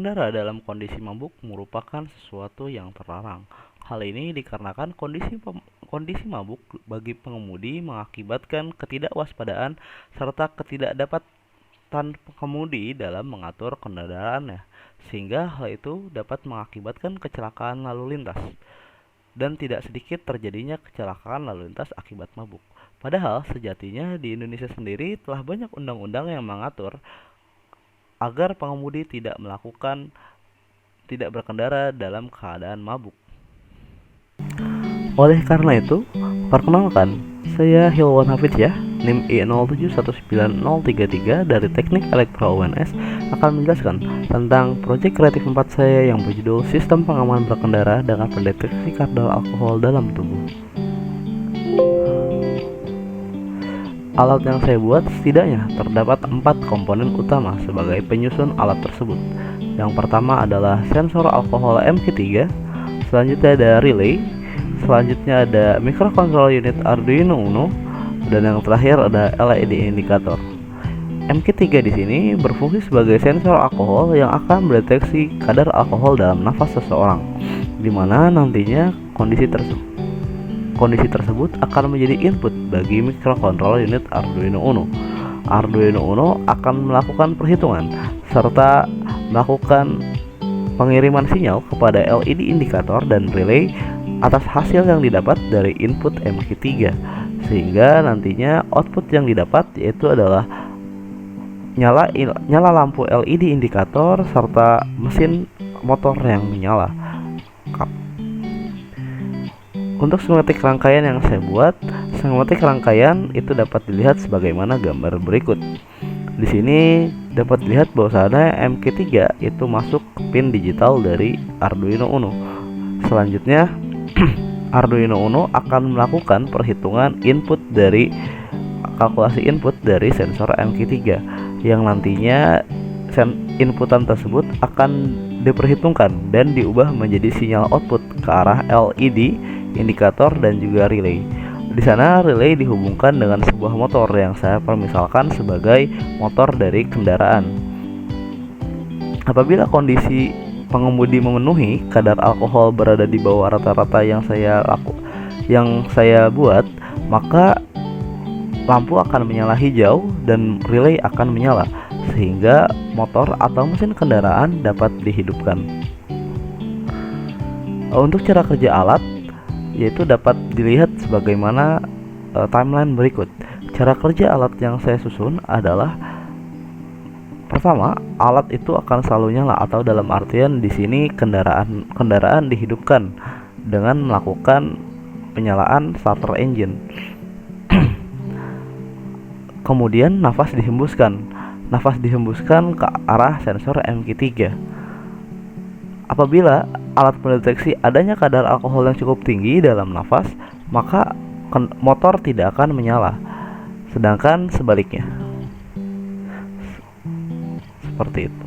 Berkendara dalam kondisi mabuk merupakan sesuatu yang terlarang. Hal ini dikarenakan kondisi mabuk bagi pengemudi mengakibatkan ketidakWaspadaan serta ketidakdapatan pengemudi dalam mengatur kendaraannya, sehingga hal itu dapat mengakibatkan kecelakaan lalu lintas dan tidak sedikit terjadinya kecelakaan lalu lintas akibat mabuk. Padahal sejatinya di Indonesia sendiri telah banyak undang-undang yang mengatur agar pengemudi tidak berkendara dalam keadaan mabuk. Oleh karena itu, perkenalkan, saya Hilwan Hafiz ya, NIM I071933 dari Teknik Elektro UNS akan menjelaskan tentang proyek kreatif 4 saya yang berjudul Sistem Pengaman Berkendara dengan Pendeteksi Kadar Alkohol dalam Tubuh. Alat yang saya buat setidaknya terdapat 4 komponen utama sebagai penyusun alat tersebut. Yang pertama adalah sensor alkohol MQ3, selanjutnya ada relay, selanjutnya ada microcontroller unit Arduino Uno, dan yang terakhir ada LED indikator. MQ3 di sini berfungsi sebagai sensor alkohol yang akan mendeteksi kadar alkohol dalam nafas seseorang, di mana nantinya kondisi tersebut akan menjadi input bagi microcontroller unit Arduino Uno. Arduino Uno akan melakukan perhitungan serta melakukan pengiriman sinyal kepada LED indikator dan relay atas hasil yang didapat dari input MQ3, sehingga nantinya output yang didapat yaitu adalah nyala lampu LED indikator serta mesin motor yang menyala. Untuk skematik rangkaian yang saya buat, skematik rangkaian itu dapat dilihat sebagaimana gambar berikut. Di sini dapat dilihat bahwasannya MQ3 itu masuk ke pin digital dari Arduino Uno. Selanjutnya, Arduino Uno akan melakukan perhitungan kalkulasi input dari sensor MQ3 yang nantinya inputan tersebut akan diperhitungkan dan diubah menjadi sinyal output ke arah LED indikator dan juga relay. Di sana relay dihubungkan dengan sebuah motor yang saya permisalkan sebagai motor dari kendaraan. Apabila kondisi pengemudi memenuhi kadar alkohol berada di bawah rata-rata yang saya buat, maka lampu akan menyala hijau dan relay akan menyala, sehingga motor atau mesin kendaraan dapat dihidupkan. Untuk cara kerja alat yaitu dapat dilihat sebagaimana timeline berikut. Cara kerja alat yang saya susun adalah, pertama, alat itu akan selalu nyala, atau dalam artian di sini kendaraan dihidupkan dengan melakukan penyalaan starter engine. Kemudian nafas dihembuskan ke arah sensor MQ3. Apabila alat mendeteksi adanya kadar alkohol yang cukup tinggi dalam nafas, maka motor tidak akan menyala. Sedangkan sebaliknya. Seperti itu.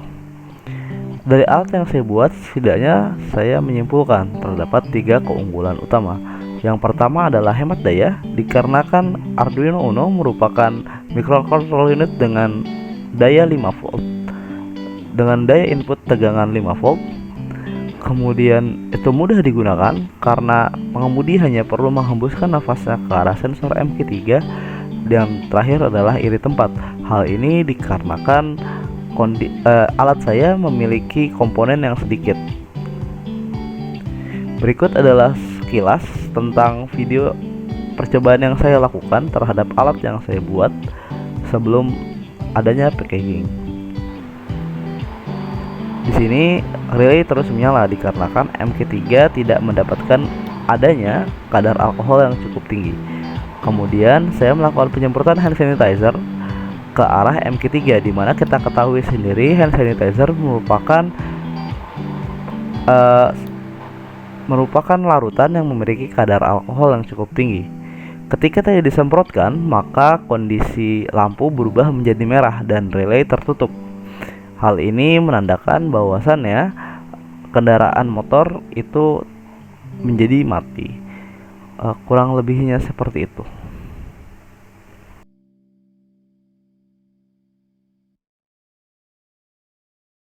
Dari alat yang saya buat, setidaknya saya menyimpulkan terdapat 3 keunggulan utama. Yang pertama adalah hemat daya, dikarenakan Arduino Uno merupakan microcontroller unit dengan daya 5 volt, dengan daya input tegangan 5 volt. Kemudian itu mudah digunakan karena pengemudi hanya perlu menghembuskan nafasnya ke arah sensor MQ3. Dan terakhir adalah iri tempat. Hal ini dikarenakan alat saya memiliki komponen yang sedikit. Berikut adalah sekilas tentang video percobaan yang saya lakukan terhadap alat yang saya buat sebelum adanya packaging. Di sini relay terus menyala dikarenakan MQ3 tidak mendapatkan adanya kadar alkohol yang cukup tinggi. Kemudian saya melakukan penyemprotan hand sanitizer ke arah MQ3, di mana kita ketahui sendiri hand sanitizer merupakan larutan yang memiliki kadar alkohol yang cukup tinggi. Ketika tadi disemprotkan, maka kondisi lampu berubah menjadi merah dan relay tertutup. Hal ini menandakan bahwasannya kendaraan motor itu menjadi mati. Kurang lebihnya seperti itu.